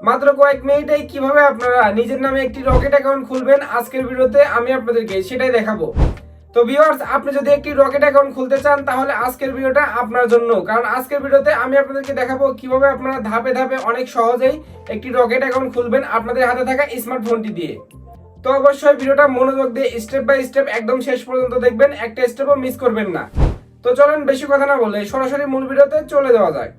মাত্র কয়েক মিনিটেই কিভাবে আপনারা নিজের নামে একটি রকেট অ্যাকাউন্ট খুলবেন আজকের ভিডিওতে আমি আপনাদেরকে সেটাই দেখাবো। তো ভিউয়ার্স, আপনি যদি একটি রকেট অ্যাকাউন্ট খুলতে চান তাহলে আজকের ভিডিওটা আপনার জন্য, কারণ আজকের ভিডিওতে আমি আপনাদেরকে দেখাবো কিভাবে আপনারা ধাপে ধাপে অনেক সহজেই একটি রকেট অ্যাকাউন্ট খুলবেন আপনাদের হাতে থাকা স্মার্টফোনটি দিয়ে। তো অবশ্যই ভিডিওটা মনোযোগ দিয়ে স্টেপ বাই স্টেপ একদম শেষ পর্যন্ত দেখবেন, একটা স্টেপও মিস করবেন না। তো চলেন বেশি কথা না বলে সরাসরি মূল ভিডিওতে চলে যাওয়া যায়।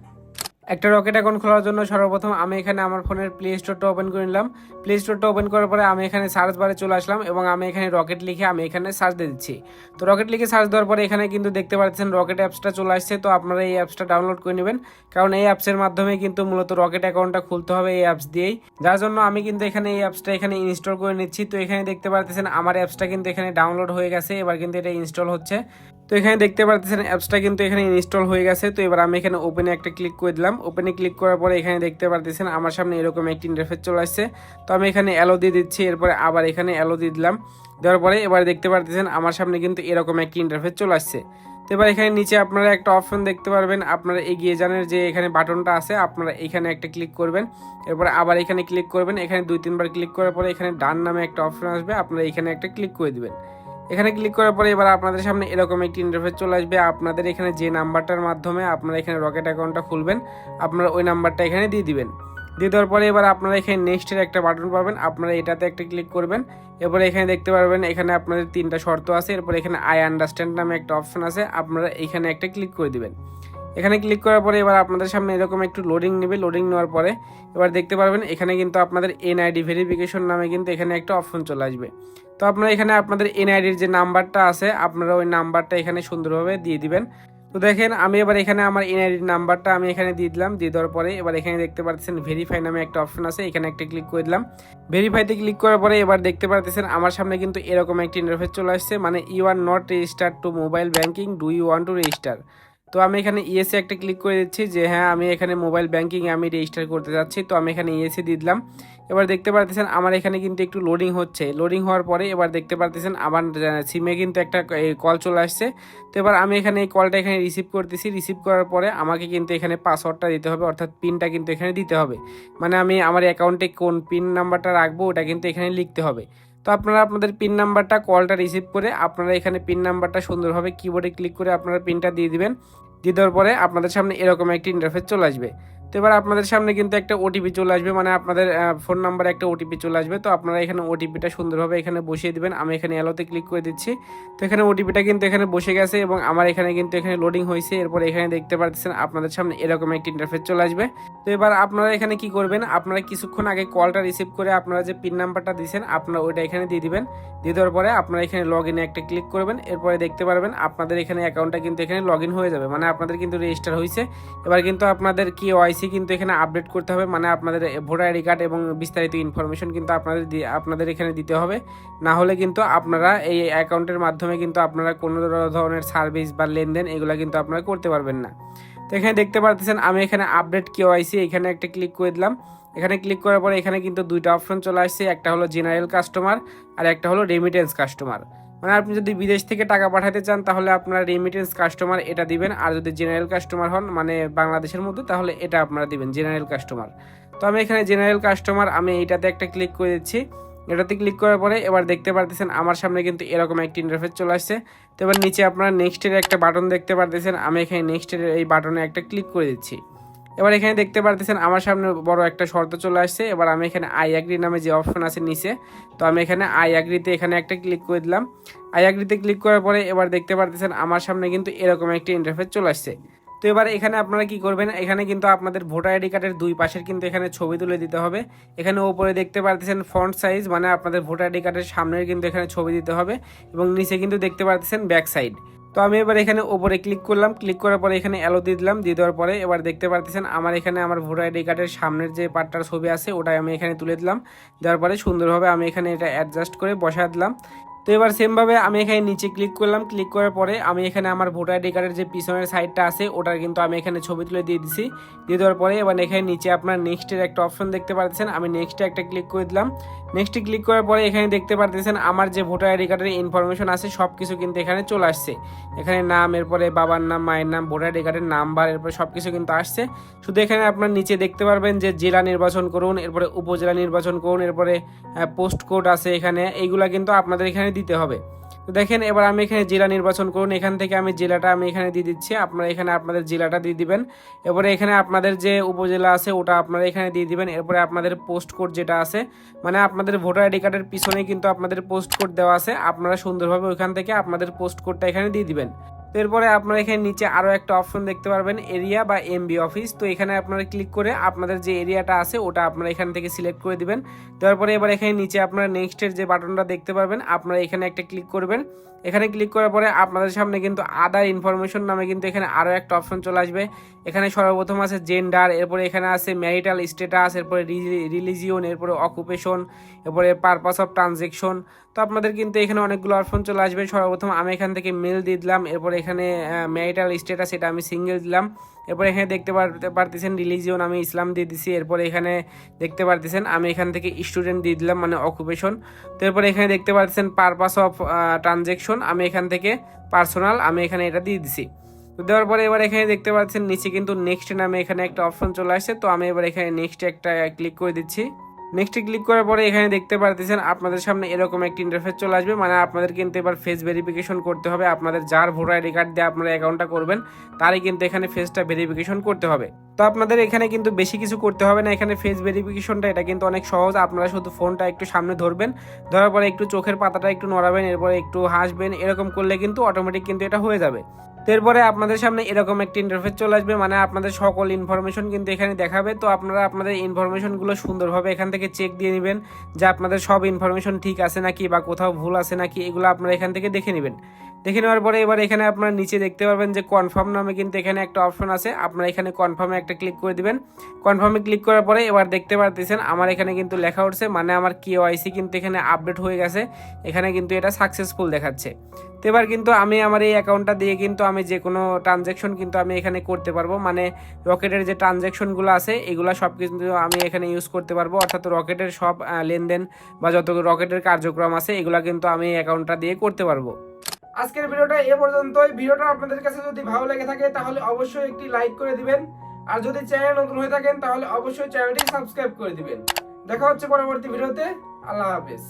একটা রকেট অ্যাকাউন্ট খোলার জন্য সর্বপ্রথম আমি এখানে আমার ফোনের প্লে স্টোরটা ওপেন করে নিলাম। প্লে স্টোরটা ওপেন করার পরে আমি এখানে সার্চ বারে চলে আসলাম এবং আমি এখানে রকেট লিখে আমি এখানে সার্চ দিয়ে দিচ্ছি। তো রকেট লিখে সার্চ দেওয়ার পরে এখানে কিন্তু দেখতে পাচ্ছেন রকেট অ্যাপসটা চলে আসছে। তো আপনারা এই অ্যাপসটা ডাউনলোড করে নেবেন, কারণ এই অ্যাপসের মাধ্যমে কিন্তু মূলত রকেট অ্যাকাউন্টটা খুলতে হবে এই অ্যাপস দিয়েই। যার জন্য আমি কিন্তু এখানে এই অ্যাপসটা এখানে ইনস্টল করে নিচ্ছি। তো এখানে দেখতে পাচ্ছেন আমার অ্যাপসটা কিন্তু এখানে ডাউনলোড হয়ে গেছে, এবার কিন্তু এটা ইনস্টল হচ্ছে। তো এখানে দেখতে পাচ্ছেন অ্যাপসটা কিন্তু এখানে ইনস্টল হয়ে গেছে। তো এবার আমি এখানে ওপেনে একটা ক্লিক করে দিলাম। ওপেনে ক্লিক করার পরে এখানে দেখতে পাচ্ছেন আমার সামনে এরকম একটি ইন্টারফেস চলে আসছে। তো আমি এখানে অ্যালো দিয়ে দিচ্ছি, এরপরে আবার এখানে অ্যালো দিয়ে দিলাম। দেওয়ার পরে এবার দেখতে পাচ্ছেন আমার সামনে কিন্তু এরকম একটি ইন্টারফেস চলে আসছে। তো এবার এখানে নিচে আপনারা একটা অপশন দেখতে পারবেন, আপনারা এগিয়ে জানের যে এখানে বাটনটা আছে আপনারা এখানে একটা ক্লিক করবেন, এরপরে আবার এখানে ক্লিক করবেন। এখানে 2-3 বার ক্লিক করার পরে এখানে ডান নামে একটা অপশন আসবে, আপনারা এখানে একটা ক্লিক করে দিবেন। এখানে ক্লিক করার পরে এবার আপনাদের সামনে এরকম একটি ইন্টারফেস চলে আসবে। আপনাদের এখানে যে নাম্বারটার মাধ্যমে আপনারা এখানে রকেট অ্যাকাউন্টটা খুলবেন আপনারা ওই নাম্বারটা এখানে দিয়ে দিবেন। দিয়ে দেওয়ার পরে এবার আপনারা এখানে নেক্সটের একটা বাটন পাবেন, আপনারা এটাতে একটা ক্লিক করবেন। এরপরে এখানে দেখতে পারবেন এখানে আপনাদের 3টা শর্ত আছে। এরপর এখানে আই আন্ডারস্ট্যান্ড নামে একটা অপশন আছে, আপনারা এখানে একটা ক্লিক করে দিবেন। এখানে ক্লিক করার পরে এবার আপনাদের সামনে এরকম একটু লোডিং নেবে। লোডিং নেওয়ার পরে এবার দেখতে পারবেন এখানে কিন্তু আপনাদের এনআইডি ভেরিফিকেশন নামে কিন্তু এখানে একটা অপশন চলে আসবে। তো আপনারা এখানে আপনাদের এনআইডির যে নাম্বারটা আছে আপনারা ওই নাম্বারটা এখানে সুন্দরভাবে দিয়ে দিবেন। তো দেখেন আমি এবার এখানে আমার এনআইডির নাম্বারটা আমি এখানে দিয়ে দিলাম। দিয়ে দেওয়ার পরে এবার এখানে দেখতে পাচ্ছেন ভেরিফাই নামে একটা অপশন আছে, এখানে একটা ক্লিক করে দিলাম। ভেরিফাইতে ক্লিক করার পরে এবার দেখতে পাচ্ছেন আমার সামনে কিন্তু এরকম একটা ইন্টারফেস চলে আসছে, মানে you are not registered to mobile banking, do you want to register. তো আমি এখানে ইএসএ একটা ক্লিক করে দিচ্ছি যে হ্যাঁ আমি এখানে মোবাইল ব্যাঙ্কিংয়ে আমি রেজিস্টার করতে যাচ্ছি। তো আমি এখানে ইএসএ দিয়ে দিলাম। এবার দেখতে পাচ্ছেন আমার এখানে কিন্তু একটু লোডিং হচ্ছে। লোডিং হওয়ার পরে এবার দেখতে পাচ্ছেন আমার সিমে কিন্তু একটা কল চলে আসছে। তো এবার আমি এখানে এই কলটা এখানে রিসিভ করতেছি। রিসিভ করার পরে আমাকে কিন্তু এখানে পাসওয়ার্ডটা দিতে হবে, অর্থাৎ পিনটা কিন্তু এখানে দিতে হবে। মানে আমি আমার অ্যাকাউন্টে কোন পিন নাম্বারটা রাখবো ওটা কিন্তু এখানে লিখতে হবে। তো আপনারা আপনাদের পিন নাম্বারটা কলটা রিসিভ করে আপনারা এখানে পিন নাম্বারটা সুন্দরভাবে কিবোর্ডে ক্লিক করে আপনারা পিনটা দিয়ে দিবেন। দিয়ে দেওয়ার পরে আপনাদের সামনে এরকম একটি ইন্টারফেস চলে আসবে। তো এবার আপনাদের সামনে কিন্তু একটা ওটিপি চলে আসবে, মানে আপনাদের ফোন নাম্বারে একটা ওটিপি চলে আসবে। তো আপনারা এখানে ওটিপিটা সুন্দরভাবে এখানে বসিয়ে দিবেন। আমি এখানে অ্যালোতে ক্লিক করে দিচ্ছি। তো এখানে ওটিপিটা কিন্তু এখানে বসে গেছে এবং আমার এখানে কিন্তু এখানে লোডিং হয়েছে। এরপর এখানে দেখতে পাচ্ছেন আপনাদের সামনে এরকম একটি ইন্টারফেস চলে আসবে। তো এবার আপনারা এখানে কি করবেন, আপনারা কিছুক্ষণ আগে কলটা রিসিভ করে আপনারা যে পিন নাম্বারটা দিয়েছেন আপনারা ওইটা এখানে দিয়ে দিবেন। দিয়ে দেওয়ার পরে আপনারা এখানে লগ ইনে একটা ক্লিক করবেন। এরপরে দেখতে পারবেন আপনাদের এখানে অ্যাকাউন্টটা কিন্তু এখানে লগ ইন হয়ে যাবে, মানে আপনাদের কিন্তু রেজিস্টার হয়েছে। এবার কিন্তু আপনাদের KYC কিন্তু এখানে আপডেট করতে হবে, মানে আপনাদের ভোটার আইডি কার্ড এবং বিস্তারিত ইনফরমেশন কিন্তু আপনাদের এখানে দিতে হবে। না হলে কিন্তু আপনারা এই অ্যাকাউন্টের মাধ্যমে কিন্তু আপনারা কোনো ধরনের সার্ভিস বা লেনদেন এগুলো কিন্তু আপনারা করতে পারবেন না। তো এখানে দেখতে পাচ্ছেন আমি এখানে আপডেট KYC এখানে একটা ক্লিক করে দিলাম। এখানে ক্লিক করার পরে এখানে কিন্তু 2টা অপশন চলে আসছে, একটা হলো জেনারেল কাস্টমার আর একটা হলো রেমিটেন্স কাস্টমার। মানে আপনি যদি বিদেশ থেকে টাকা পাঠাতে চান তাহলে আপনারা রেমিটেন্স কাস্টমার এটা দিবেন, আর যদি জেনারেল কাস্টমার হন মানে বাংলাদেশের মধ্যে তাহলে এটা আপনারা দিবেন জেনারেল কাস্টমার। তো আমি এখানে জেনারেল কাস্টমার আমি এইটাতে একটা ক্লিক করে দিচ্ছি। এটাতে ক্লিক করার পরে এবার দেখতে পারতেছেন আমার সামনে কিন্তু এরকম একটা ইন্টারফেস চলে আসছে। তো এবার নিচে আপনারা নেক্সটের একটা বাটন দেখতে পারতেছেন, আমি এখানে নেক্সটের এই বাটনে একটা ক্লিক করে দিচ্ছি। এবার এখানে দেখতে পারতেছেন আমার সামনে বড় একটা শর্ত চলে আসছে। এবার আমি এখানে আই অ্যাগ্রি নামে যে অপশন আছে নিচে, তো আমি এখানে আই অ্যাগ্রিতে এখানে একটা ক্লিক করে দিলাম। আই অ্যাগ্রিতে ক্লিক করার পরে এবার দেখতে পারতেছেন আমার সামনে কিন্তু এরকম একটা ইন্টারফেস চলে আসছে। তো এবার এখানে আপনারা কি করবেন, এখানে কিন্তু আপনাদের ভোটার আইডি কার্ডের 2 পাশের কিন্তু এখানে ছবি তুলে দিতে হবে। এখানে উপরে দেখতে পারতেছেন ফন্ট সাইজ, মানে আপনাদের ভোটার আইডি কার্ডের সামনের কিন্তু এখানে ছবি দিতে হবে এবং নিচে কিন্তু দেখতে পারতেছেন ব্যাক সাইড। তো আমি এবার এখানে উপরে ক্লিক করলাম। ক্লিক করার পরে এখানে অ্যালো দিয়ে দিলাম। দিয়ে দেওয়ার পরে এবার দেখতে পারতেছেন আমার এখানে আমার ভোটার আইডি কার্ডের সামনের যে পার্টটার ছবি আছে ওটাই আমি এখানে তুলে দিলাম। দেওয়ার পরে সুন্দরভাবে আমি এখানে এটা অ্যাডজাস্ট করে বসা দিলাম। তো এবার সেমভাবে আমি এখানে নিচে ক্লিক করলাম, ক্লিক করার পরে আমি এখানে আমার ভোটার আইডি কার্ডের যে পিছনের সাইডটা আছে ওটার কিন্তু আমি এখানে ছবি তুলে দিয়ে দিছি। দিয়ে দেওয়ার পরে এবার এখানে নিচে আপনার নেক্সটের একটা অপশন দেখতে পাচ্ছেন, আমি নেক্সটে একটা ক্লিক করে দিলাম। নেক্সটে ক্লিক করার পরে এখানে দেখতে পাচ্ছেন আমার যে ভোটার আইডি কার্ডের ইনফরমেশন আছে সব কিছু কিন্তু এখানে চলে আসছে। এখানে নাম, এরপরে বাবার নাম, মায়ের নাম, ভোটার আইডি কার্ডের নাম্বার, এরপরে সব কিছু কিন্তু আসছে। শুধু এখানে আপনার নিচে দেখতে পারবেন যে জেলা নির্বাচন করুন, এরপরে উপজেলা নির্বাচন করুন, এরপরে পোস্ট কোড আছে এখানে, এইগুলা কিন্তু আপনাদের এখানে দিতে হবে। তো দেখেন এবার আমি এখানে জেলা নির্বাচন করুন, এখান থেকে আমি জেলাটা আমি এখানে দিয়ে দিচ্ছি, আপনারা এখানে আপনাদের জেলাটা দিয়ে দিবেন। এরপরে এখানে আপনাদের যে উপজেলা আছে ওটা আপনারা এখানে দিয়ে দিবেন। এরপরে আপনাদের পোস্ট কোড যেটা আছে, মানে আপনাদের ভোটার আইডি কার্ডের পিছনে কিন্তু আপনাদের পোস্ট কোড দেওয়া আছে, আপনারা সুন্দরভাবে ওইখান থেকে আপনাদের পোস্ট কোডটা এখানে দিয়ে দিবেন। তো এরপরে আপনারা এখানে নিচে আরও একটা অপশন দেখতে পারবেন, এরিয়া বা এমবি অফিস। তো এখানে আপনারা ক্লিক করে আপনাদের যে এরিয়াটা আছে ওটা আপনারা এখান থেকে সিলেক্ট করে দিবেন। দেওয়ার পরে এবার এখানে নিচে আপনারা নেক্সটের যে বাটনটা দেখতে পারবেন আপনারা এখানে একটা ক্লিক করবেন। এখানে ক্লিক করার পরে আপনাদের সামনে কিন্তু আদার ইনফরমেশন নামে কিন্তু এখানে আরও একটা অপশন চলে আসবে। এখানে সর্বপ্রথম আছে জেন্ডার, এরপরে এখানে আছে ম্যারিটাল স্ট্যাটাস, এরপরে রিলিজিয়ন, এরপরে অকুপেশন, এরপরে পারপাস অফ ট্রানজেকশন। তো আপনাদের কিন্তু এখানে অনেকগুলো অপশন চলে আসবে। সর্বপ্রথম আমি এখান থেকে মেল দিয়ে দিলাম, এরপরে এখানে ম্যারিটাল স্ট্যাটাস এটা আমি সিঙ্গেল দিলাম। এরপরে এখানে দেখতে পারতেছেন রিলিজিয়ন আমি ইসলাম দিয়ে দিছি। এরপরে এখানে দেখতে পারতেছেন আমি এখান থেকে স্টুডেন্ট দিয়ে দিলাম, মানে অকুপেশন। তো এরপরে এখানে দেখতে পাচ্ছেন পারপাস অফ ট্রানজেকশন আমি এখান থেকে পার্সোনাল আমি এখানে এটা দিয়ে দিছি। তো দেওয়ার পরে এবার এখানে দেখতে পাচ্ছেন নিচে কিন্তু নেক্সট নামে এখানে একটা অপশন চলে আসছে। তো আমি এবার এখানে নেক্সট একটা ক্লিক করে দিচ্ছি। নেক্সটে ক্লিক করার পরে এখানে দেখতে পারতেছেন আপনাদের সামনে এরকম একটা ইন্টারফেস চলে আসবে, মানে আপনাদের কিন্তু এবার ফেস ভেরিফিকেশন করতে হবে। আপনাদের যার ভোটার আইডি কার্ড দিয়ে আপনারা অ্যাকাউন্টটা করবেন তারই কিন্তু এখানে ফেসটা ভেরিফিকেশন করতে হবে। তো আপনাদের এখানে কিন্তু বেশি কিছু করতে হবে না, এখানে ফেস ভেরিফিকেশনটা এটা কিন্তু অনেক সহজ। আপনারা শুধু ফোনটা একটু সামনে ধরবেন, ধরার পরে একটু চোখের পাতাটা একটু নড়াবেন, এরপরে একটু হাসবেন, এরকম করলে কিন্তু অটোমেটিক কিন্তু এটা হয়ে যাবে। এরপরে আপনাদের সামনে এরকম একটা ইন্টারফেস চলে আসবে, মানে আপনাদের সকল ইনফরমেশন কিন্তু এখানে দেখাবে। তো আপনারা আপনাদের ইনফরমেশনগুলো সুন্দরভাবে এখান থেকে চেক দিয়ে নেবেন যে আপনাদের সব ইনফরমেশন ঠিক আছে নাকি বা কোথাও ভুল আছে নাকি, এগুলো আপনারা এখান থেকে দেখে নেবেন। দেখে নেওয়ার পরে এবার এখানে আপনারা নিচে দেখতে পারবেন যে কনফার্ম নামে কিন্তু এখানে একটা অপশন আছে, আপনারা এখানে কনফার্মে একটা ক্লিক করে দিবেন। কনফার্মে ক্লিক করার পরে এবার দেখতে পারতেছেন আমার এখানে কিন্তু লেখা উঠছে, মানে আমার KYC কিন্তু এখানে আপডেট হয়ে গেছে, এখানে কিন্তু এটা সাকসেসফুল দেখাচ্ছে। তো এবার কিন্তু আমি আমার এই অ্যাকাউন্টটা দিয়ে কিন্তু আমি যে কোনো ট্রানজ্যাকশন কিন্তু আমি এখানে করতে পারবো, মানে রকেটের যে ট্রানজ্যাকশনগুলো আছে এগুলো সব কিন্তু আমি এখানে ইউজ করতে পারবো, অর্থাৎ রকেটের সব লেনদেন বা যত রকেটের কার্যক্রম আছে এগুলো কিন্তু আমি এই অ্যাকাউন্টটা দিয়ে করতে পারবো। আজকের ভিডিওটা এ পর্যন্তই। ভিডিওটা আপনাদের কাছে যদি ভালো লেগে থাকে তাহলে অবশ্যই একটি লাইক করে দিবেন, আর যদি চ্যানেল নতুন হয়ে থাকেন তাহলে অবশ্যই চ্যানেলটি সাবস্ক্রাইব করে দিবেন। দেখা হচ্ছে পরবর্তী ভিডিওতে। আল্লাহ হাফেজ।